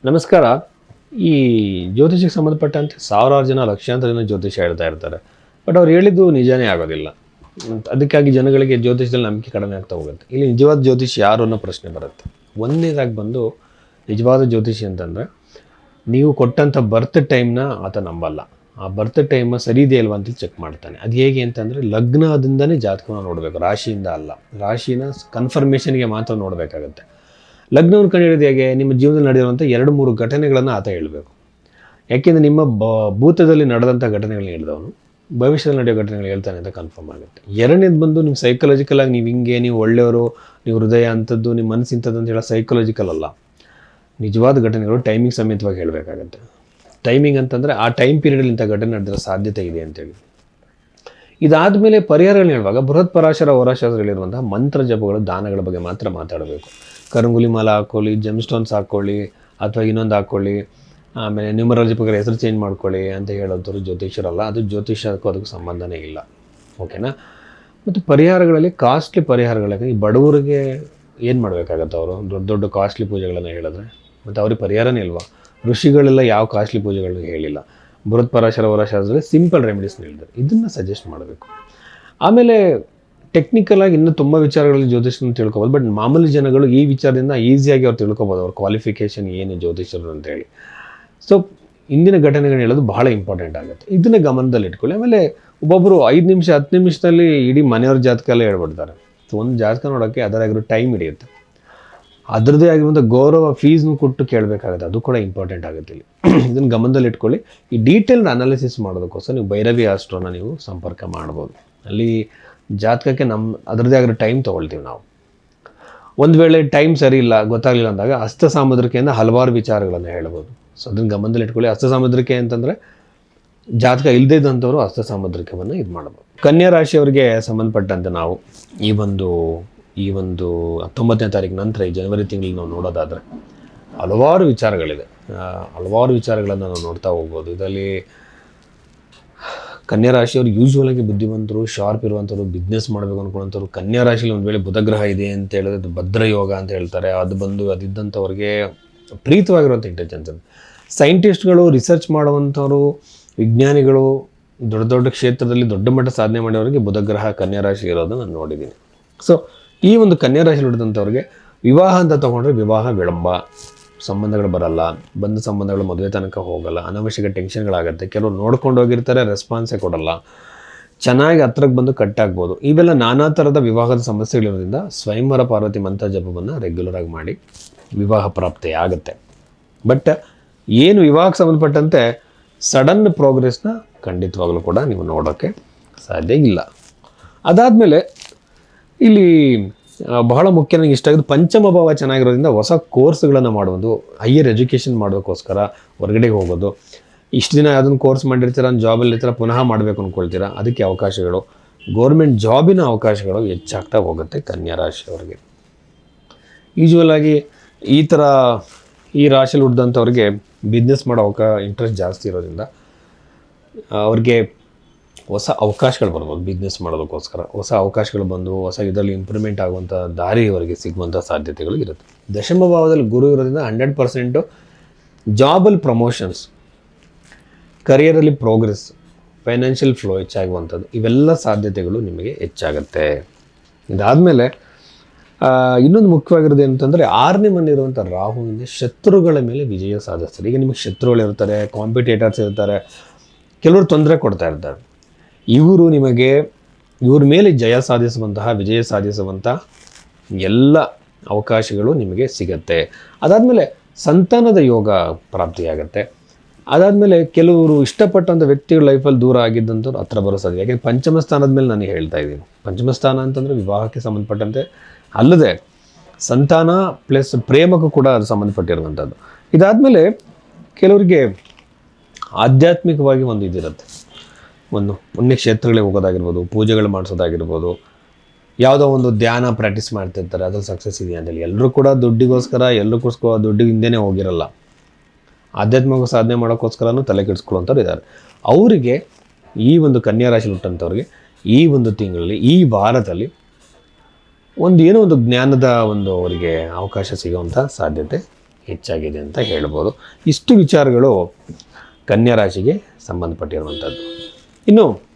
ನಮಸ್ಕಾರ. ಈ ಜ್ಯೋತಿಷಕ್ಕೆ ಸಂಬಂಧಪಟ್ಟಂತೆ ಸಾವಿರಾರು ಜನ ಲಕ್ಷಾಂತರ ಜನ ಜ್ಯೋತಿಷ ಹೇಳ್ತಾ ಇರ್ತಾರೆ. ಬಟ್ ಅವ್ರು ಹೇಳಿದ್ದು ನಿಜಾನೇ ಆಗೋದಿಲ್ಲ. ಅದಕ್ಕಾಗಿ ಜನಗಳಿಗೆ ಜ್ಯೋತಿಷದಲ್ಲಿ ನಂಬಿಕೆ ಕಡಿಮೆ ಆಗ್ತಾ ಹೋಗುತ್ತೆ. ಇಲ್ಲಿ ನಿಜವಾದ ಜ್ಯೋತಿಷಿ ಯಾರು ಅನ್ನೋ ಪ್ರಶ್ನೆ ಬರುತ್ತೆ. ಒಂದನೇದಾಗಿ ಬಂದು ನಿಜವಾದ ಜ್ಯೋತಿಷಿ ಅಂತಂದರೆ ನೀವು ಕೊಟ್ಟಂಥ ಬರ್ತ್ ಟೈಮ್ನ ಆತ ನಂಬಲ್ಲ. ಆ ಬರ್ತ್ ಟೈಮ್ ಸರಿ ಇದೆ ಇಲ್ವಾ ಅಂತ ಚೆಕ್ ಮಾಡ್ತಾನೆ. ಅದು ಹೇಗೆ ಅಂತಂದರೆ ಲಗ್ನದಿಂದನೇ ಜಾತಕವನ್ನು ನೋಡಬೇಕು, ರಾಶಿಯಿಂದ ಅಲ್ಲ. ರಾಶಿನ ಕನ್ಫರ್ಮೇಷನ್ಗೆ ಮಾತ್ರ ನೋಡಬೇಕಾಗತ್ತೆ. ಲಗ್ನವನ್ನು ಕಂಡುಹಿಡಿದು ಹೇಗೆ? ನಿಮ್ಮ ಜೀವನದಲ್ಲಿ ನಡೆಯುವಂಥ 2-3 ಘಟನೆಗಳನ್ನು ಆತ ಹೇಳಬೇಕು. ಯಾಕೆಂದರೆ ನಿಮ್ಮ ಭೂತದಲ್ಲಿ ನಡೆದಂಥ ಘಟನೆಗಳನ್ನ ಹೇಳಿದವನು ಭವಿಷ್ಯದಲ್ಲಿ ನಡೆಯೋ ಘಟನೆಗಳು ಹೇಳ್ತಾನೆ ಅಂತ ಕನ್ಫರ್ಮ್ ಆಗುತ್ತೆ. ಎರಡನೇದು ಬಂದು ನಿಮ್ಮ ಸೈಕಲಾಜಿಕಲಾಗಿ ನೀವು ಹಿಂಗೆ, ನೀವು ಒಳ್ಳೆಯವರು, ನೀವು ಹೃದಯ ಅಂಥದ್ದು, ನಿಮ್ಮ ಮನಸ್ಸು ಇಂಥದ್ದು ಅಂತ ಹೇಳೋ ಸೈಕಲಾಜಿಕಲ್ ಅಲ್ಲ. ನಿಜವಾದ ಘಟನೆಗಳು ಟೈಮಿಂಗ್ ಸಮೇತವಾಗಿ ಹೇಳಬೇಕಾಗತ್ತೆ. ಟೈಮಿಂಗ್ ಅಂತಂದರೆ ಆ ಟೈಮ್ ಪೀರಿಯಡಲ್ಲಿ ಇಂಥ ಘಟನೆ ನಡೆದಿರೋ ಸಾಧ್ಯತೆ ಇದೆ ಅಂತೇಳಿ. ಇದಾದಮೇಲೆ ಪರಿಹಾರಗಳನ್ನ ಹೇಳುವಾಗ ಬೃಹತ್ ಪರಾಶರ ಹೋರಾಶಾಸ್ತ್ರಗಳಿರುವಂತಹ ಮಂತ್ರ ಜಪಗಳು, ದಾನಗಳ ಬಗ್ಗೆ ಮಾತ್ರ ಮಾತಾಡಬೇಕು. ಕರಂಗುಲಿ ಮಾಲ ಹಾಕ್ಕೊಳ್ಳಿ, ಜೆಮ್ ಸ್ಟೋನ್ಸ್ ಹಾಕ್ಕೊಳ್ಳಿ, ಅಥವಾ ಇನ್ನೊಂದು ಹಾಕ್ಕೊಳ್ಳಿ, ಆಮೇಲೆ ನ್ಯೂಮರಾಲಜಿ ಪ್ರಕಾರ ಹೆಸರು ಚೇಂಜ್ ಮಾಡ್ಕೊಳ್ಳಿ ಅಂತ ಹೇಳೋಂಥವ್ರು ಜ್ಯೋತಿಷರಲ್ಲ. ಅದು ಜ್ಯೋತಿಷಕ್ಕೂ ಅದಕ್ಕೂ ಸಂಬಂಧನೇ ಇಲ್ಲ. ಓಕೆನಾ? ಮತ್ತು ಪರಿಹಾರಗಳಲ್ಲಿ ಕಾಸ್ಟ್ಲಿ ಪರಿಹಾರಗಳಾಗಿ ಈ ಬಡವರಿಗೆ ಏನು ಮಾಡಬೇಕಾಗತ್ತೆ? ಅವರು ದೊಡ್ಡ ದೊಡ್ಡ ಕಾಸ್ಟ್ಲಿ ಪೂಜೆಗಳನ್ನು ಹೇಳಿದ್ರೆ ಮತ್ತು ಅವ್ರಿಗೆ ಪರಿಹಾರನೇ ಇಲ್ವಾ? ಋಷಿಗಳೆಲ್ಲ ಯಾವ ಕಾಸ್ಟ್ಲಿ ಪೂಜೆಗಳನ್ನ ಹೇಳಿಲ್ಲ. ಬೃಹತ್ ಪರಾಶರ ಹೋರಾಶಾಸ್ತ್ರದಲ್ಲಿ ಸಿಂಪಲ್ ರೆಮಿಡೀಸ್ನ ಹೇಳಿದ್ದಾರೆ. ಇದನ್ನು ಸಜೆಸ್ಟ್ ಮಾಡಬೇಕು. ಆಮೇಲೆ ಟೆಕ್ನಿಕಲಾಗಿ ಇನ್ನೂ ತುಂಬ ವಿಚಾರಗಳಲ್ಲಿ ಜ್ಯೋತಿಷನ ತಿಳ್ಕೊಬೋದು. ಬಟ್ ಮಾಮೂಲಿ ಜನಗಳು ಈ ವಿಚಾರದಿಂದ ಈಸಿಯಾಗಿ ಅವ್ರು ತಿಳ್ಕೊಬೋದು, ಅವ್ರ ಕ್ವಾಲಿಫಿಕೇಷನ್ ಏನು ಜ್ಯೋತಿಷರು ಅಂತೇಳಿ. ಸೊ ಇಂದಿನ ಘಟನೆಗಳನ್ನ ಹೇಳೋದು ಬಹಳ ಇಂಪಾರ್ಟೆಂಟ್ ಆಗುತ್ತೆ. ಇದನ್ನು ಗಮನದಲ್ಲಿ ಇಟ್ಕೊಳ್ಳಿ. ಆಮೇಲೆ ಒಬ್ಬೊಬ್ಬರು 5 ನಿಮಿಷ 10 ನಿಮಿಷದಲ್ಲಿ ಇಡೀ ಮನೆಯವ್ರ ಜಾತಕ ಎಲ್ಲ ಹೇಳ್ಬಿಡ್ತಾರೆ. ಸೊ ಒಂದು ಜಾತಕ ನೋಡೋಕ್ಕೆ ಅದರಾಗಿರೋ ಟೈಮ್ ಹಿಡಿಯುತ್ತೆ. ಅದರದ್ದೇ ಆಗಿರುವಂಥ ಗೌರವ ಫೀಸ್ನು ಕೊಟ್ಟು ಕೇಳಬೇಕಾಗುತ್ತೆ. ಅದು ಕೂಡ ಇಂಪಾರ್ಟೆಂಟ್ ಆಗುತ್ತೆ ಇಲ್ಲಿ. ಇದನ್ನು ಗಮನದಲ್ಲಿ ಇಟ್ಕೊಳ್ಳಿ. ಈ ಡೀಟೇಲ್ಡ್ ಅನಾಲಿಸಿಸ್ ಮಾಡೋದಕ್ಕೋಸ್ಕರ ನೀವು ಭೈರವಿ ಆಸ್ಟ್ರೋನ ನೀವು ಸಂಪರ್ಕ ಮಾಡ್ಬೋದು. ಅಲ್ಲಿ ಜಾತಕಕ್ಕೆ ಅದರದ್ದೇ ಆಗಿರೋ ಟೈಮ್ ತೊಗೊಳ್ತೀವಿ ನಾವು. ಒಂದು ವೇಳೆ ಟೈಮ್ ಸರಿ ಇಲ್ಲ, ಗೊತ್ತಾಗಲಿಲ್ಲ ಅಂದಾಗ ಹಸ್ತ ಸಾಮುದ್ರಿಕೆಯಿಂದ ಹಲವಾರು ವಿಚಾರಗಳನ್ನು ಹೇಳ್ಬೋದು. ಸೊ ಅದನ್ನು ಗಮನದಲ್ಲಿ ಇಟ್ಕೊಳ್ಳಿ. ಹಸ್ತ ಸಾಮುದ್ರಿಕೆ ಅಂತಂದರೆ ಜಾತಕ ಇಲ್ಲದೇ ಇದ್ದಂಥವ್ರು ಹಸ್ತ ಸಾಮುದ್ರಿಕವನ್ನು ಇದು ಮಾಡ್ಬೋದು. ಕನ್ಯಾ ರಾಶಿಯವರಿಗೆ ಸಂಬಂಧಪಟ್ಟಂತೆ ನಾವು ಈ ಒಂದು 19ನೇ ತಾರೀಕು ನಂತರ ಈ ಜನವರಿ ತಿಂಗಳಲ್ಲಿ ನಾವು ನೋಡೋದಾದರೆ ಹಲವಾರು ವಿಚಾರಗಳಿದೆ. ಹಲವಾರು ವಿಚಾರಗಳನ್ನು ನಾವು ನೋಡ್ತಾ ಹೋಗ್ಬೋದು. ಇದರಲ್ಲಿ ಕನ್ಯಾ ರಾಶಿಯವರು ಯೂಶ್ವಲಾಗಿ ಬುದ್ಧಿವಂತರು, ಶಾರ್ಪ್ ಇರುವಂಥವ್ರು, ಬಿಸ್ನೆಸ್ ಮಾಡಬೇಕು ಅಂದ್ಕೊಳ್ಳೋಂಥವ್ರು. ಕನ್ಯಾ ರಾಶಿಯಲ್ಲಿ ಒಂದು ವೇಳೆ ಬುಧಗ್ರಹ ಇದೆ ಅಂತ ಹೇಳಿದ್ರೆ ಅದು ಭದ್ರಯೋಗ ಅಂತ ಹೇಳ್ತಾರೆ. ಅದಿದ್ದಂಥವ್ರಿಗೆ ಪ್ರೀತವಾಗಿರುವಂಥ ಇಂಟೆಲಿಜೆನ್ಸ್. ಸೈಂಟಿಸ್ಟ್ಗಳು, ರಿಸರ್ಚ್ ಮಾಡುವಂಥವ್ರು, ವಿಜ್ಞಾನಿಗಳು, ದೊಡ್ಡ ದೊಡ್ಡ ಕ್ಷೇತ್ರದಲ್ಲಿ ದೊಡ್ಡ ಮಟ್ಟ ಸಾಧನೆ ಮಾಡೋರಿಗೆ ಬುಧಗ್ರಹ ಕನ್ಯಾ ರಾಶಿ ಇರೋದನ್ನು ನಾನು ನೋಡಿದ್ದೀನಿ. ಸೊ ಈ ಒಂದು ಕನ್ಯಾ ರಾಶಿಯಲ್ಲಿ ಹುಟ್ಟಿದಂಥವ್ರಿಗೆ ವಿವಾಹ ಅಂತ ತೊಗೊಂಡ್ರೆ ವಿವಾಹ ವಿಳಂಬ, ಸಂಬಂಧಗಳು ಬರಲ್ಲ, ಬಂದ ಸಂಬಂಧಗಳು ಮದುವೆ ತನಕ ಹೋಗಲ್ಲ, ಅನಾವಶ್ಯಕ ಟೆನ್ಷನ್ಗಳಾಗುತ್ತೆ. ಕೆಲವರು ನೋಡ್ಕೊಂಡು ಹೋಗಿರ್ತಾರೆ, ರೆಸ್ಪಾನ್ಸೇ ಕೊಡಲ್ಲ, ಚೆನ್ನಾಗಿ ಹತ್ರಕ್ಕೆ ಬಂದು ಕಟ್ಟಾಗ್ಬೋದು. ಇವೆಲ್ಲ ನಾನಾ ಥರದ ವಿವಾಹದ ಸಮಸ್ಯೆಗಳಿರೋದ್ರಿಂದ ಸ್ವಯಂವರ ಪಾರ್ವತಿ ಮಂತ್ರ ಜಪವನ್ನು ರೆಗ್ಯುಲರಾಗಿ ಮಾಡಿ ವಿವಾಹ ಪ್ರಾಪ್ತಿ ಆಗುತ್ತೆ. ಬಟ್ ಏನು ವಿವಾಹಕ್ಕೆ ಸಂಬಂಧಪಟ್ಟಂತೆ ಸಡನ್ ಪ್ರೋಗ್ರೆಸ್ನ ಖಂಡಿತವಾಗಲೂ ಕೂಡ ನೀವು ನೋಡೋಕ್ಕೆ ಸಾಧ್ಯ ಇಲ್ಲ. ಅದಾದಮೇಲೆ ಇಲ್ಲಿ ಬಹಳ ಮುಖ್ಯ ನನಗೆ ಇಷ್ಟ ಆಗೋದು ಪಂಚಮ ಭಾವ ಚೆನ್ನಾಗಿರೋದ್ರಿಂದ ಹೊಸ ಕೋರ್ಸ್ಗಳನ್ನು ಮಾಡುವುದು, ಹೈಯರ್ ಎಜುಕೇಷನ್ ಮಾಡೋದಕ್ಕೋಸ್ಕರ ಹೊರಗಡೆಗೆ ಹೋಗೋದು. ಇಷ್ಟು ದಿನ ಯಾವುದನ್ನು ಕೋರ್ಸ್ ಮಾಡಿರ್ತೀರ, ಜಾಬಲ್ಲಿ ಇರ್ತೀರ, ಪುನಃ ಮಾಡಬೇಕು ಅಂದ್ಕೊಳ್ತೀರಾ, ಅದಕ್ಕೆ ಅವಕಾಶಗಳು, ಗೌರ್ಮೆಂಟ್ ಜಾಬಿನ ಅವಕಾಶಗಳು ಹೆಚ್ಚಾಗ್ತಾ ಹೋಗುತ್ತೆ ಕನ್ಯಾ ರಾಶಿಯವರಿಗೆ. ಯೂಶ್ವಲಾಗಿ ಈ ರಾಶಿಯಲ್ಲಿ ಹುಟ್ಟಿದಂಥವ್ರಿಗೆ ಬಿಸ್ನೆಸ್ ಮಾಡೋ ಇಂಟ್ರೆಸ್ಟ್ ಜಾಸ್ತಿ ಇರೋದ್ರಿಂದ ಅವ್ರಿಗೆ ಹೊಸ ಅವಕಾಶಗಳು ಬರ್ಬೋದು. ಬಿಸ್ನೆಸ್ ಮಾಡೋದಕ್ಕೋಸ್ಕರ ಹೊಸ ಅವಕಾಶಗಳು ಬಂದು ಹೊಸ ಇದರಲ್ಲಿ ಇಂಪ್ರೂವ್ಮೆಂಟ್ ಆಗುವಂಥ ದಾರಿ ಅವರಿಗೆ ಸಿಗುವಂಥ ಸಾಧ್ಯತೆಗಳು ಇರುತ್ತೆ. ದಶಮ ಭಾವದಲ್ಲಿ ಗುರು ಇರೋದ್ರಿಂದ 100% ಜಾಬಲ್ಲಿ ಪ್ರಮೋಷನ್ಸ್, ಕರಿಯರಲ್ಲಿ ಪ್ರೋಗ್ರೆಸ್, ಫೈನಾನ್ಷಿಯಲ್ ಫ್ಲೋ ಹೆಚ್ಚಾಗುವಂಥದ್ದು, ಇವೆಲ್ಲ ಸಾಧ್ಯತೆಗಳು ನಿಮಗೆ ಹೆಚ್ಚಾಗುತ್ತೆ. ಇದಾದಮೇಲೆ ಇನ್ನೊಂದು ಮುಖ್ಯವಾಗಿರೋದು ಏನಂತಂದರೆ 6ನೇ ಮನೆಯಿರುವಂಥ ರಾಹುವಿಂದ ಶತ್ರುಗಳ ಮೇಲೆ ವಿಜಯ ಸಾಧಿಸ್ತಾರೆ. ಈಗ ನಿಮಗೆ ಶತ್ರುಗಳು ಇರ್ತಾರೆ, ಕಾಂಪಿಟೇಟರ್ಸ್ ಇರ್ತಾರೆ, ಕೆಲವರು ತೊಂದರೆ ಕೊಡ್ತಾ ಇರ್ತಾರೆ. ಇವ್ರ ಮೇಲೆ ವಿಜಯ ಸಾಧಿಸುವಂಥ ಎಲ್ಲ ಅವಕಾಶಗಳು ನಿಮಗೆ ಸಿಗತ್ತೆ. ಅದಾದಮೇಲೆ ಸಂತಾನದ ಯೋಗ ಪ್ರಾಪ್ತಿಯಾಗತ್ತೆ. ಅದಾದಮೇಲೆ ಕೆಲವರು ಇಷ್ಟಪಟ್ಟಂಥ ವ್ಯಕ್ತಿಗಳ ಲೈಫಲ್ಲಿ ದೂರ ಆಗಿದ್ದಂಥವ್ರು ಹತ್ರ ಬರೋ ಸಾಧ್ಯ. ಯಾಕೆಂದರೆ ಪಂಚಮ ಸ್ಥಾನದ ಮೇಲೆ ನಾನು ಹೇಳ್ತಾ ಇದ್ದೀನಿ. ಪಂಚಮ ಸ್ಥಾನ ಅಂತಂದರೆ ವಿವಾಹಕ್ಕೆ ಸಂಬಂಧಪಟ್ಟಂತೆ ಅಲ್ಲದೆ ಸಂತಾನ ಪ್ಲಸ್ ಪ್ರೇಮಕ್ಕೂ ಕೂಡ ಅದು ಸಂಬಂಧಪಟ್ಟಿರುವಂಥದ್ದು. ಇದಾದಮೇಲೆ ಕೆಲವರಿಗೆ ಆಧ್ಯಾತ್ಮಿಕವಾಗಿ ಒಂದು ಇದಿರುತ್ತೆ. ಒಂದು ಪುಣ್ಯ ಕ್ಷೇತ್ರಗಳಿಗೆ ಹೋಗೋದಾಗಿರ್ಬೋದು, ಪೂಜೆಗಳು ಮಾಡಿಸೋದಾಗಿರ್ಬೋದು, ಯಾವುದೋ ಒಂದು ಧ್ಯಾನ ಪ್ರಾಕ್ಟೀಸ್ ಮಾಡ್ತಿರ್ತಾರೆ, ಅದ್ರಲ್ಲಿ ಸಕ್ಸಸ್ ಇದೆಯಾ ಅಂತೇಳಿ. ಎಲ್ಲರೂ ಕೂಡ ದುಡ್ಡಿಗೋಸ್ಕರ ದುಡ್ಡು ಹಿಂದೆನೇ ಹೋಗಿರಲ್ಲ. ಆಧ್ಯಾತ್ಮಿಕ ಸಾಧನೆ ಮಾಡೋಕ್ಕೋಸ್ಕರನೂ ತಲೆ ಕೆಡಿಸ್ಕೊಳ್ಳೋಂಥವ್ರು ಇದ್ದಾರೆ. ಅವರಿಗೆ ಈ ಒಂದು ಕನ್ಯಾ ರಾಶಿ ಹುಟ್ಟಂಥವ್ರಿಗೆ ಈ ಒಂದು ತಿಂಗಳಲ್ಲಿ, ಈ ವಾರದಲ್ಲಿ ಏನೋ ಒಂದು ಜ್ಞಾನದ ಅವರಿಗೆ ಅವಕಾಶ ಸಿಗುವಂಥ ಸಾಧ್ಯತೆ ಹೆಚ್ಚಾಗಿದೆ ಅಂತ ಹೇಳ್ಬೋದು. ಇಷ್ಟು ವಿಚಾರಗಳು ಕನ್ಯಾ ರಾಶಿಗೆ ಸಂಬಂಧಪಟ್ಟಿರುವಂಥದ್ದು. ಇನ್ನು